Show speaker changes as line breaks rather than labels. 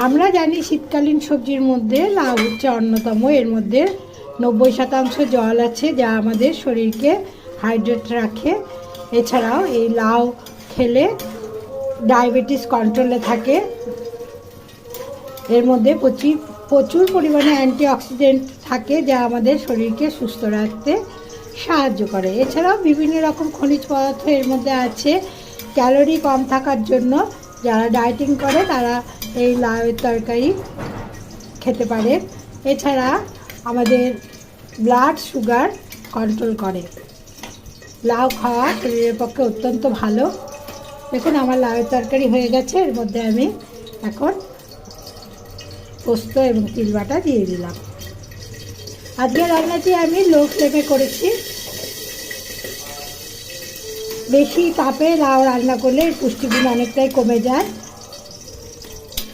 আমরা জানি শীতকালীন সবজির মধ্যে লাউ হচ্ছে অন্যতম। এর মধ্যে 90% জল আছে, যা আমাদের শরীরকে হাইড্রেট রাখে। এছাড়াও এই লাউ খেলে ডায়াবেটিস কন্ট্রোলে থাকে। এর মধ্যে প্রচুর পরিমাণে অ্যান্টিঅক্সিডেন্ট থাকে, যা আমাদের শরীরকে সুস্থ রাখতে সাহায্য করে। এছাড়াও বিভিন্ন রকম খনিজ পদার্থ এর মধ্যে আছে। ক্যালোরি কম থাকার জন্য যারা ডায়েটিং করে তারা এই লাউয়ের তরকারি খেতে পারে। এছাড়া আমাদের ব্লাড সুগার কন্ট্রোল করে। লাউ খাওয়া শরীরের পক্ষে অত্যন্ত ভালো। দেখুন আমার লাউয়ের তরকারি হয়ে গেছে। এর মধ্যে আমি এখন পোস্ত এবং তিল বাটা দিয়ে দিলাম। আজকে রান্নাটি আমি লো ফ্লেমে করেছি। বেশি তাপে লাউ রান্না করলে পুষ্টিগুণ অনেকটাই কমে যায়।